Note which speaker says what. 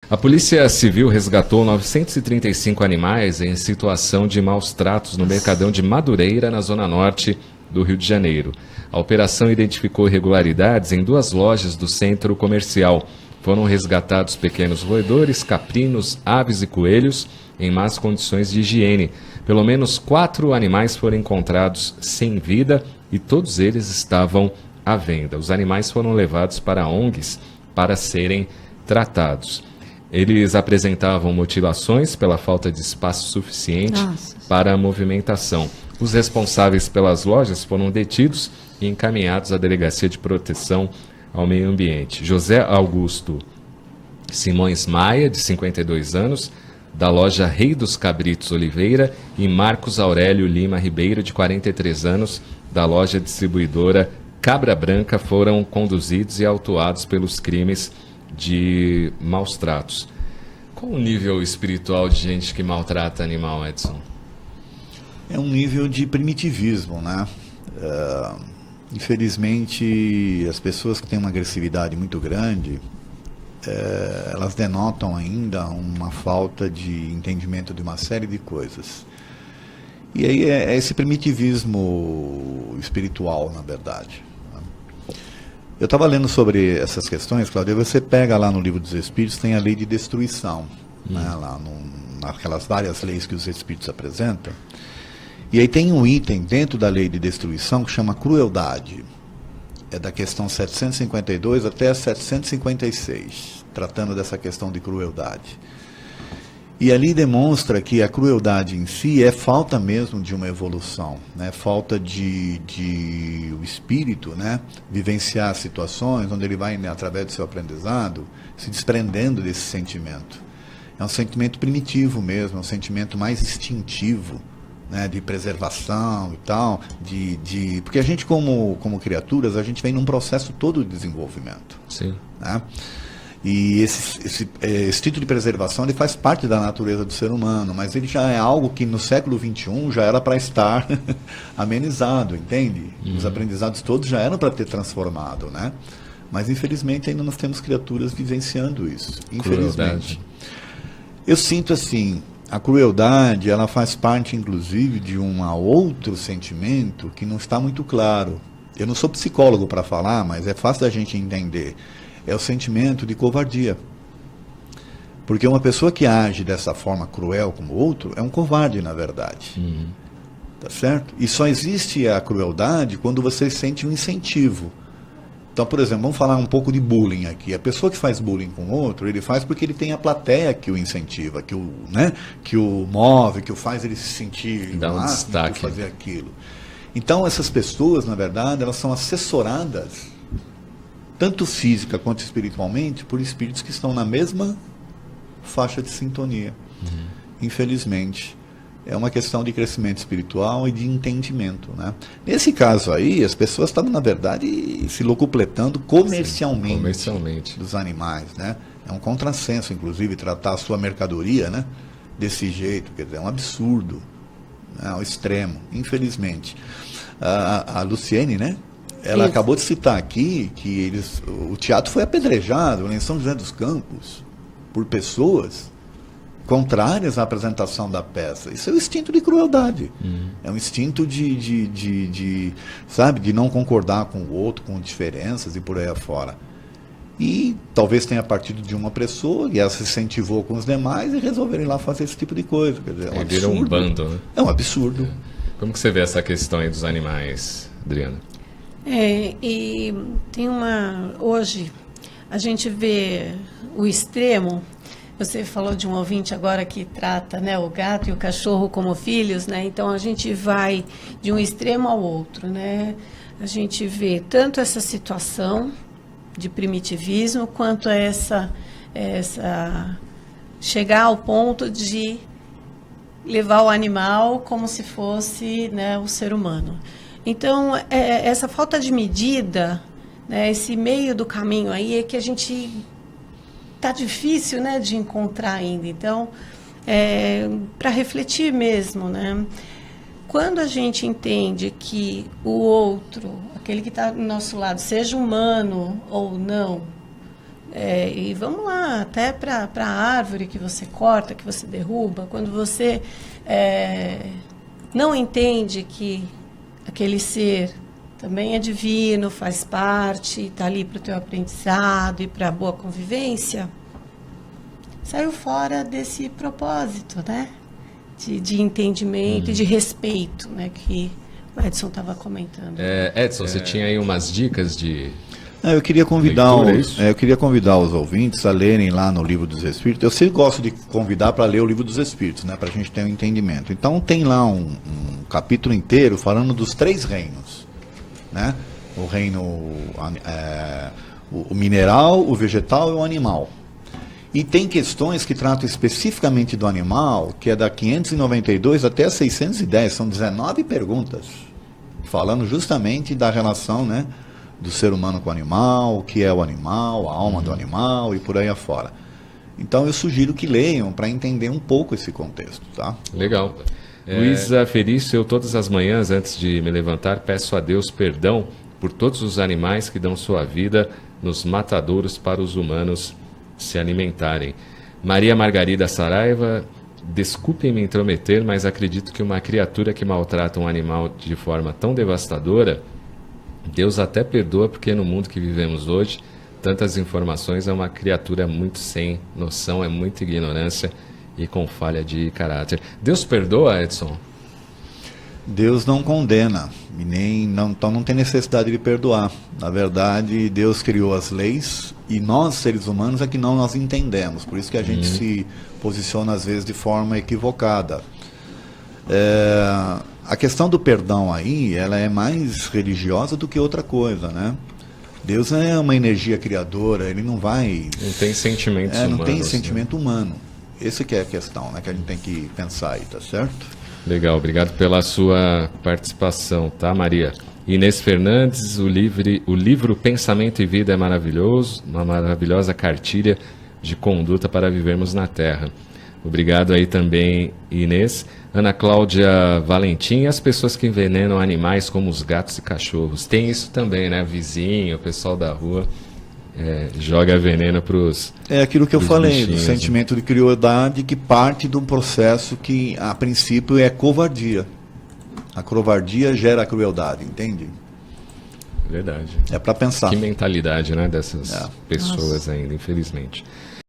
Speaker 1: A Polícia Civil resgatou 935 animais em situação de maus tratos no Mercadão de Madureira, na zona norte do Rio de Janeiro. A operação identificou irregularidades em 2 lojas do centro comercial. Foram resgatados pequenos roedores, caprinos, aves e coelhos em más condições de higiene. Pelo menos 4 animais foram encontrados sem vida e todos eles estavam à venda. Os animais foram levados para ONGs para serem tratados. Eles apresentavam mutilações pela falta de espaço suficiente para a movimentação. Os responsáveis pelas lojas foram detidos e encaminhados à Delegacia de Proteção ao Meio Ambiente. José Augusto Simões Maia, de 52 anos, da loja Rei dos Cabritos Oliveira, e Marcos Aurélio Lima Ribeiro, de 43 anos, da loja distribuidora Cabra Branca, foram conduzidos e autuados pelos crimes de maus tratos. Qual o nível espiritual de gente que maltrata animal, Edson?
Speaker 2: É um nível de primitivismo, né? Infelizmente, as pessoas que têm uma agressividade muito grande, elas denotam ainda uma falta de entendimento de uma série de coisas. E aí é esse primitivismo espiritual, na verdade. Eu estava lendo sobre essas questões, Cláudio, você pega lá no Livro dos Espíritos, tem a lei de destruição, né, lá naquelas várias leis que os Espíritos apresentam. E aí tem um item dentro da lei de destruição que chama crueldade. É da questão 752 até a 756, tratando dessa questão de crueldade. E ali demonstra que a crueldade em si é falta mesmo de uma evolução, né? Falta de o espírito, né, vivenciar situações onde ele vai, né, através do seu aprendizado, se desprendendo desse sentimento. É um sentimento primitivo mesmo, é um sentimento mais instintivo, né, de preservação e tal, porque a gente como criaturas, a gente vem num processo todo de desenvolvimento.
Speaker 1: Sim.
Speaker 2: Né? E esse instinto de preservação, ele faz parte da natureza do ser humano, mas ele já é algo que no século XXI já era para estar amenizado, entende? Os aprendizados todos já eram para ter transformado, né? Mas infelizmente ainda nós temos criaturas vivenciando isso, infelizmente. Crueldade. Eu sinto assim, a crueldade, ela faz parte inclusive de um outro sentimento que não está muito claro. Eu não sou psicólogo para falar, mas é fácil da gente entender. É o sentimento de covardia. Porque uma pessoa que age dessa forma cruel como o outro é um covarde, na verdade. Tá certo? E só existe a crueldade quando você sente um incentivo. Então, por exemplo, vamos falar um pouco de bullying aqui. A pessoa que faz bullying com o outro, ele faz porque ele tem a plateia que o incentiva, que o move, que o faz ele se sentir
Speaker 1: dá um destaque,
Speaker 2: fazer aquilo. Então, essas pessoas, na verdade, elas são assessoradas tanto física quanto espiritualmente, por espíritos que estão na mesma faixa de sintonia. Infelizmente, é uma questão de crescimento espiritual e de entendimento, né? Nesse caso aí, as pessoas estavam, na verdade, se locupletando comercialmente dos animais, né? É um contrassenso, inclusive, tratar a sua mercadoria, né, desse jeito, quer dizer, é um absurdo, né, ao extremo, infelizmente. A Luciene, né? Ela acabou de citar aqui que o teatro foi apedrejado em São José dos Campos por pessoas contrárias à apresentação da peça. Isso é um instinto de crueldade. É um instinto sabe, de não concordar com o outro, com diferenças e por aí afora. E talvez tenha partido de uma pessoa e ela se incentivou com os demais e resolveram ir lá fazer esse tipo de coisa. Quer dizer, é um absurdo.
Speaker 1: Virou um bando, né?
Speaker 2: É um absurdo.
Speaker 1: Como que você vê essa questão aí dos animais, Adriana?
Speaker 3: E tem hoje a gente vê o extremo. Você falou de um ouvinte agora que trata, né, o gato e o cachorro como filhos, né? Então a gente vai de um extremo ao outro, né? A gente vê tanto essa situação de primitivismo quanto essa chegar ao ponto de levar o animal como se fosse, né, o ser humano. Então, essa falta de medida, né, esse meio do caminho aí é que a gente está difícil, né, de encontrar ainda. Então, para refletir mesmo, né? Quando a gente entende que o outro, aquele que está do nosso lado, seja humano ou não, E vamos lá, até para a árvore que você corta, que você derruba, quando você não entende que aquele ser também é divino, faz parte, está ali para o teu aprendizado e para a boa convivência, saiu fora desse propósito, né? De entendimento e de respeito, né? Que o Edson estava comentando.
Speaker 1: Edson, você tinha aí umas dicas de...
Speaker 2: Eu queria convidar
Speaker 1: Leitura,
Speaker 2: os ouvintes a lerem lá no Livro dos Espíritos. Eu sempre gosto de convidar para ler o Livro dos Espíritos, né, para a gente ter um entendimento. Então tem lá um capítulo inteiro falando dos 3 reinos, né? O reino o mineral, o vegetal e o animal. E tem questões que tratam especificamente do animal, que é da 592 até a 610, são 19 perguntas, falando justamente da relação, né, do ser humano com o animal, o que é o animal, a alma do animal e por aí afora. Então eu sugiro que leiam para entender um pouco esse contexto, tá?
Speaker 1: Legal. Luísa Ferício, eu todas as manhãs, antes de me levantar, peço a Deus perdão por todos os animais que dão sua vida nos matadouros para os humanos se alimentarem. Maria Margarida Saraiva, desculpem me intrometer, mas acredito que uma criatura que maltrata um animal de forma tão devastadora, Deus até perdoa, porque no mundo que vivemos hoje, tantas informações, é uma criatura muito sem noção, é muita ignorância e com falha de caráter. Deus perdoa, Edson?
Speaker 2: Deus não condena, então não tem necessidade de perdoar. Na verdade, Deus criou as leis e nós, seres humanos, é que não nós entendemos. Por isso que a gente se posiciona, às vezes, de forma equivocada. A questão do perdão aí, ela é mais religiosa do que outra coisa, né? Deus é uma energia criadora, ele não vai...
Speaker 1: Não tem sentimentos humanos.
Speaker 2: Não tem sentimento humano. Essa que é a questão, né, que a gente tem que pensar aí, tá certo?
Speaker 1: Legal, obrigado pela sua participação, tá, Maria? Inês Fernandes, o livro Pensamento e Vida é maravilhoso, uma maravilhosa cartilha de conduta para vivermos na Terra. Obrigado aí também, Inês. Ana Cláudia Valentim, as pessoas que envenenam animais como os gatos e cachorros. Tem isso também, né? Vizinho, o pessoal da rua joga veneno para os...
Speaker 2: É aquilo que eu falei, do
Speaker 1: né?
Speaker 2: sentimento de crueldade que parte de um processo que, a princípio, é covardia. A covardia gera a crueldade, entende?
Speaker 1: Verdade.
Speaker 2: É para pensar.
Speaker 1: Que mentalidade, né, dessas pessoas ainda, infelizmente.